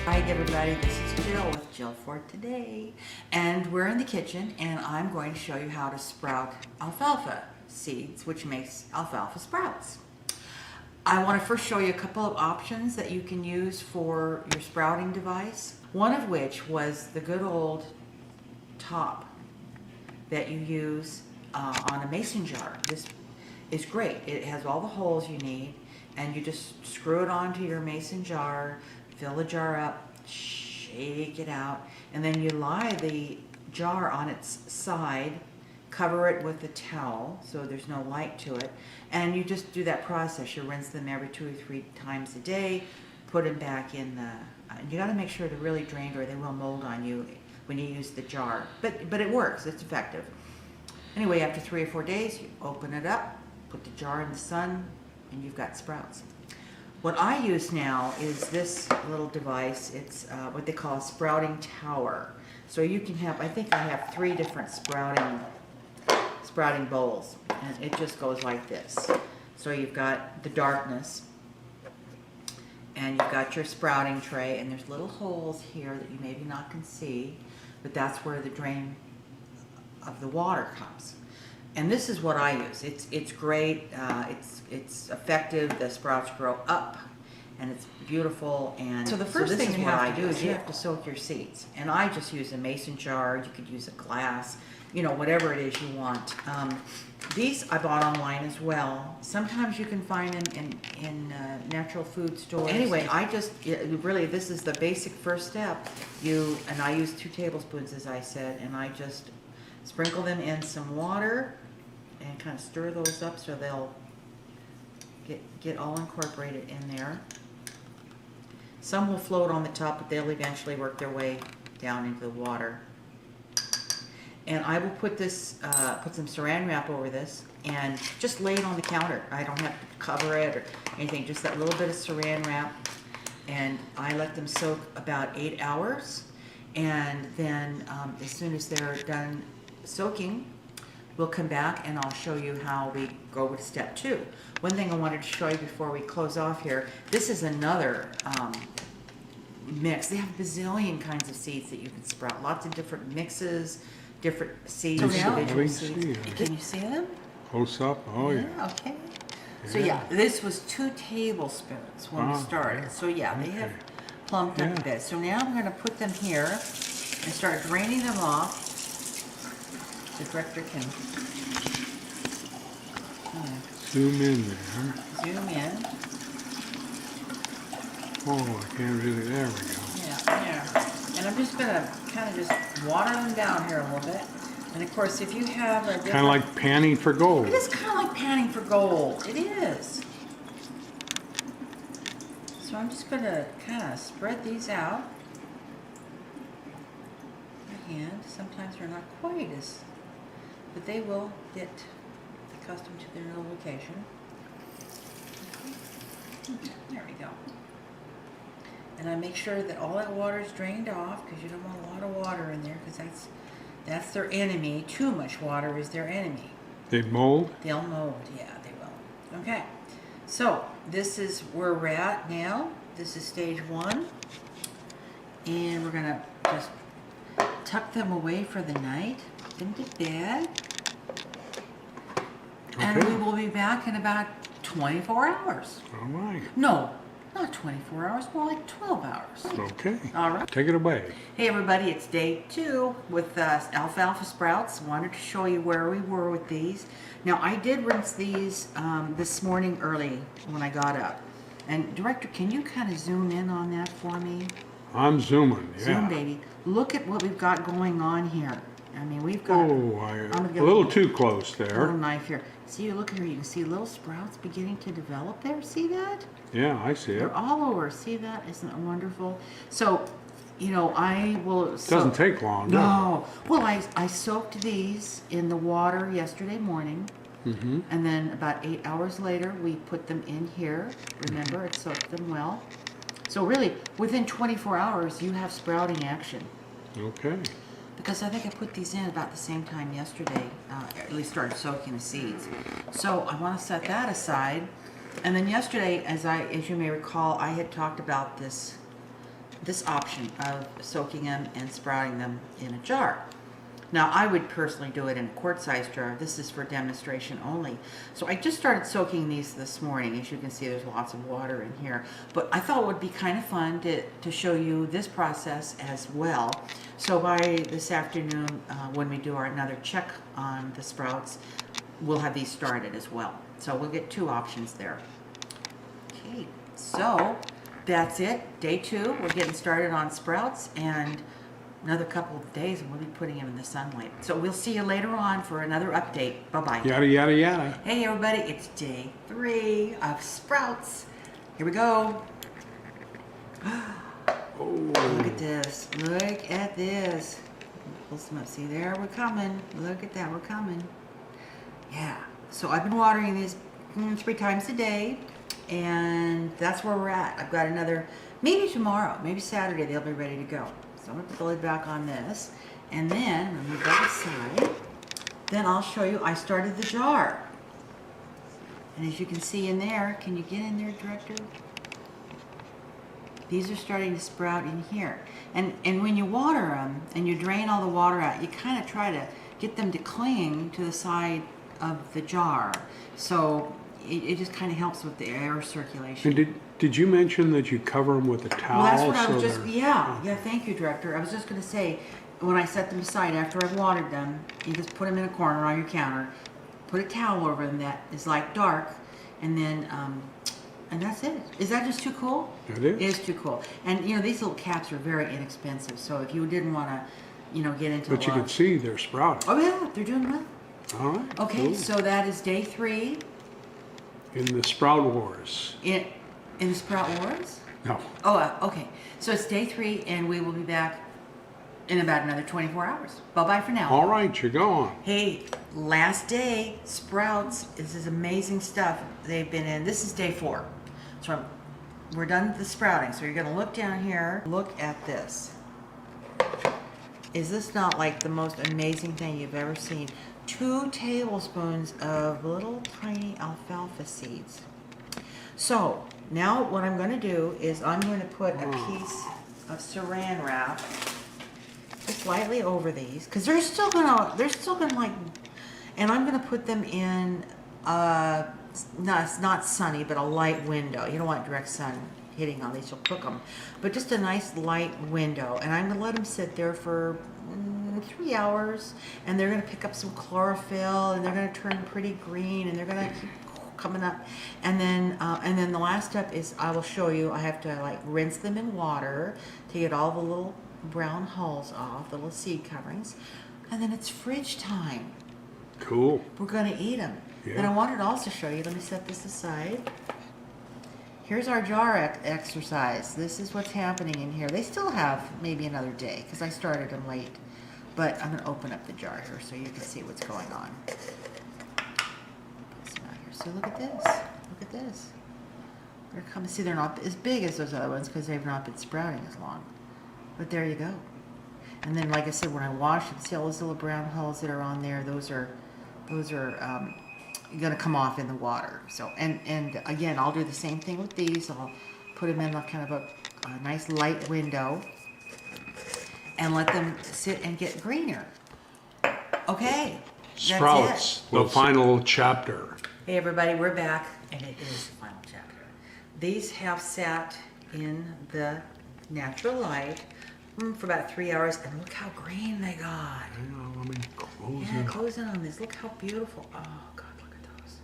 Hi everybody, this is Jill with Jill for Today, and we're in the kitchen and I'm going to show you how to sprout alfalfa seeds, which makes alfalfa sprouts. I want to first show you a couple of options that you can use for your sprouting device, one of which was the good old top that you use on a mason jar. This is great. It has all the holes you need, and you just screw it onto your mason jar, fill the jar up, shake it out, and then you lie the jar on its side, cover it with a towel so there's no light to it, and you just do that process. You rinse them every 2 or 3 times a day, put them back in the, you got to make sure they're really drained or they will mold on you when you use the jar, but it works, it's effective. Anyway, after 3 or 4 days, you open it up, put the jar in the sun, and you've got sprouts. What I use now is this little device. It's what they call a sprouting tower. So you can have, I think I have 3 different sprouting bowls, and it just goes like this. So you've got the darkness, and you've got your sprouting tray, and there's little holes here that you maybe not can see, but that's where the drain of the water comes. And this is what I use. It's great. It's effective. The sprouts grow up, and it's beautiful. And so the first thing you have to do is you have to soak your seeds. And I just use a mason jar. You could use a glass, you know, whatever it is you want. These I bought online as well. Sometimes you can find them in natural food stores. Anyway, really, this is the basic first step. And I use 2 tablespoons, as I said, and I just sprinkle them in some water and kind of stir those up so they'll get all incorporated in there. Some will float on the top, but they'll eventually work their way down into the water. And I will put this, put some saran wrap over this and just lay it on the counter. I don't have to cover it or anything, just that little bit of saran wrap. And I let them soak about 8 hours. And then as soon as they're done soaking, we'll come back and I'll show you how we go with step 2. One thing I wanted to show you before we close off here, this is another mix. They have a bazillion kinds of seeds that you can sprout, lots of different mixes, different seeds, individual seeds. Can you see them? Close up, oh yeah. Okay. So yeah, this was 2 tablespoons when we started. So yeah, they have plumped up a bit. So now I'm going to put them here and start draining them off. The director can zoom in there. Zoom in. Oh, I can't really, there we go. Yeah, there. And I'm just going to kind of just water them down here a little bit. And of course, if you have a different... Kind of like panning for gold. It is kind of like panning for gold. It is. So I'm just going to kind of spread these out by hand. Sometimes they're not quite as... but they will get accustomed to their new location. There we go. And I make sure that all that water is drained off, because you don't want a lot of water in there, because that's their enemy. Too much water is their enemy. They mold? They'll mold, yeah, they will. Okay, so this is where we're at now. This is stage 1. And we're going to just tuck them away for the night. Put them to bed. Okay. And we will be back in about 24 hours. All right. No, not 24 hours, more like 12 hours. Okay. All right. Take it away. Hey everybody, it's day 2 with alfalfa sprouts. Wanted to show you where we were with these. Now I did rinse these this morning early when I got up. And director, can you kind of zoom in on that for me? I'm zooming, yeah. Zoom, baby. Look at what we've got going on here. I mean, we've got a little too close there. Little knife here. See, you look here. You can see little sprouts beginning to develop there. See that? Yeah, I see it. They're all over. See that? Isn't it wonderful? So, you know, I will. It doesn't take long. No. Well, I soaked these in the water yesterday morning, and then about 8 hours later, we put them in here. Remember, it soaked them well. So really, within 24 hours, you have sprouting action. Okay. Because I think I put these in about the same time yesterday, at least started soaking the seeds. So I want to set that aside. And then yesterday, as you may recall, I had talked about this option of soaking them and sprouting them in a jar. Now, I would personally do it in a quart-sized jar. This is for demonstration only. So I just started soaking these this morning. As you can see, there's lots of water in here. But I thought it would be kind of fun to show you this process as well. So by this afternoon, when we do another check on the sprouts, we'll have these started as well. So we'll get 2 options there. Okay, so that's it. Day 2, we're getting started on sprouts, and another couple of days and we'll be putting them in the sunlight. So we'll see you later on for another update. Bye-bye. Yada, yada, yada. Hey everybody, it's day 3 of sprouts. Here we go. Oh. Look at this. Look at this. Pull some up. See there? We're coming. Look at that. We're coming. Yeah. So I've been watering these 3 times a day, and that's where we're at. I've got another, maybe tomorrow, maybe Saturday, they'll be ready to go. So I'm going to put the lid back on this, and then I'm going to go aside. Then I'll show you, I started the jar. And as you can see in there, can you get in there, Director? These are starting to sprout in here. And when you water them and you drain all the water out, you kind of try to get them to cling to the side of the jar. So it just kind of helps with the air circulation. And did you mention that you cover them with a towel? Well, that's what I was so just, yeah, thank you, Director. I was just going to say, when I set them aside after I've watered them, you just put them in a corner on your counter, put a towel over them that is like dark, and then, and that's it. Is that just too cool? It is. It is too cool. And, you know, these little caps are very inexpensive, so if you didn't want to, you know, get into But you can see they're sprouting. Oh, yeah, they're doing well. All right. Okay, cool. so that is day 3 In the Sprout Wars. in the Sprout Wars? No. Oh, okay. So it's day 3, and we will be back in about another 24 hours. Bye-bye for now. All right, you're going. Hey, last day, sprouts. This is amazing stuff they've been in. This is day 4. So we're done with the sprouting. So you're going to look down here. Look at this. Is this not like the most amazing thing you've ever seen? 2 tablespoons of little tiny alfalfa seeds. So now what I'm going to do is I'm going to put a piece of saran wrap just lightly over these, because they're still gonna like, and I'm gonna put them in not sunny, but a light window. You don't want direct sun hitting on these, you'll cook them, but just a nice light window. And I'm gonna let them sit there for 3 hours, and they're gonna pick up some chlorophyll, and they're gonna turn pretty green, and they're gonna keep coming up. And then the last step is I will show you. I have to like rinse them in water to get all the little brown hulls off, the little seed coverings, and then it's fridge time. Cool. We're going to eat them. Yeah. And I wanted to also show you, let me set this aside. Here's our jar exercise. This is what's happening in here. They still have maybe another day because I started them late, but I'm going to open up the jar here so you can see what's going on. Put some out here. So look at this. Look at this. They're coming. See, they're not as big as those other ones because they've not been sprouting as long. But there you go. And then, like I said, when I wash them, see all those little brown hulls that are on there? Those are going to come off in the water. So, and again, I'll do the same thing with these. I'll put them in a kind of a nice light window and let them sit and get greener. Okay. Sprouts, the final chapter. Hey everybody, we're back, and it is the final chapter. These have sat in the natural light for about 3 hours, and look how green they got. Let me close Yeah, it. close in on this. Look how beautiful. Oh God, look at those.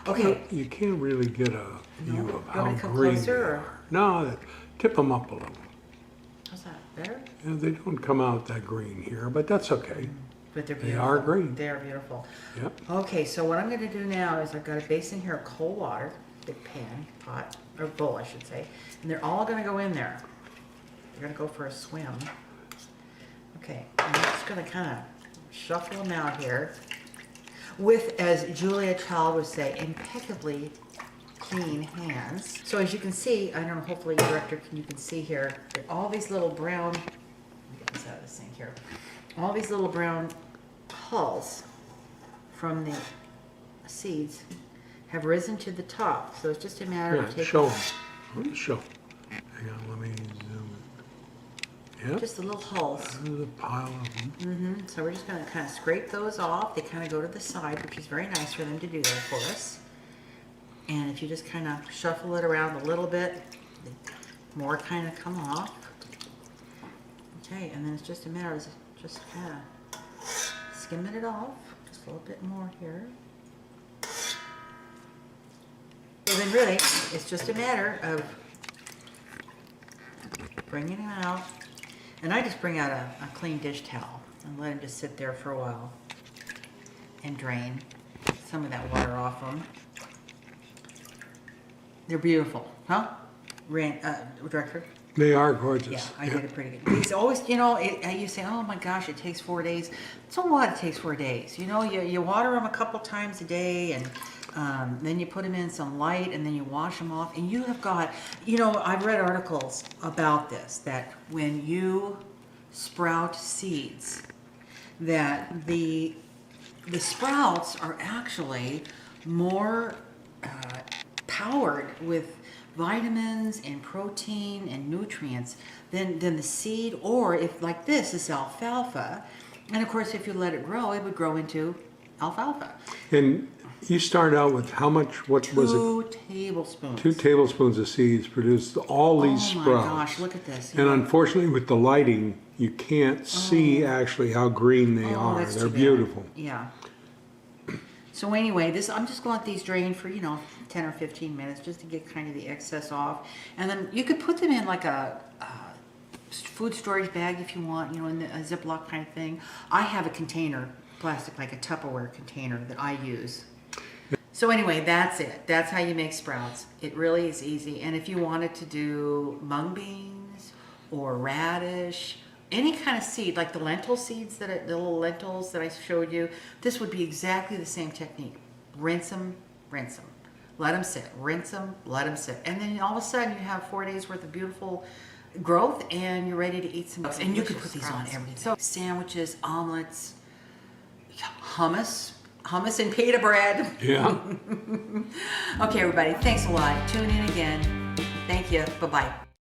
Okay. You can't really get a view of how want me to come green closer, they or? are. No, tip them up a little. How's that? Better? Yeah, they don't come out that green here, but that's okay. But they're They beautiful. are green. They are beautiful. Yep. Okay, so what I'm going to do now is I've got a basin here of cold water, big pan, pot, or bowl, I should say, and they're all going to go in there. They're going to go for a swim. Okay, I'm just going to kind of shuffle them out here with, as Julia Child would say, impeccably clean hands. So as you can see, I don't know, hopefully, Director, you can see here, that all these little brown, let me get this out of the sink here, all these little brown hulls from the seeds have risen to the top. So it's just a matter of Yeah, taking show them. Let me show. Hang on, let me zoom in. Yep. just the little hulls. There's a pile of them. So we're just going to kind of scrape those off. They kind of go to the side, which is very nice for them to do that for us. And if you just kind of shuffle it around a little bit, more kind of come off. Okay, and then it's just a matter of just kind of skimming it off. Just a little bit more here. So then really, it's just a matter of bringing them out. And I just bring out a clean dish towel and let them just sit there for a while and drain some of that water off them. They're beautiful, huh? Director? They are gorgeous. Yeah, I did it pretty good. These always, you know, you say, oh my gosh, it takes 4 days. So what? It takes 4 days. You know, you water them a couple times a day, and then you put them in some light, and then you wash them off, and you have got, you know, I've read articles about this, that when you sprout seeds, that the sprouts are actually more powered with vitamins and protein and nutrients than the seed, or if like this is alfalfa, and of course if you let it grow, it would grow into alfalfa. And you start out with how much, what was it? 2 tablespoons. 2 tablespoons of seeds produced all these sprouts. Oh my gosh, look at this. And unfortunately with the lighting, you can't see actually how green they are. That's They're too bad. beautiful. Yeah. So anyway, I'm just going to let these drain for, 10 or 15 minutes just to get kind of the excess off. And then you could put them in like a food storage bag if you want, in a Ziploc kind of thing. I have a container, plastic, like a Tupperware container that I use. So anyway, that's it. That's how you make sprouts. It really is easy. And if you wanted to do mung beans or radish, any kind of seed, like the lentil seeds, the little lentils that I showed you, this would be exactly the same technique. Rinse them, let them sit, rinse them, let them sit. And then all of a sudden you have 4 days worth of beautiful growth and you're ready to eat some. And you can put these on everything. So sandwiches, omelets, hummus and pita bread. Yeah. Okay, everybody, thanks a lot. Tune in again. Thank you. Bye-bye.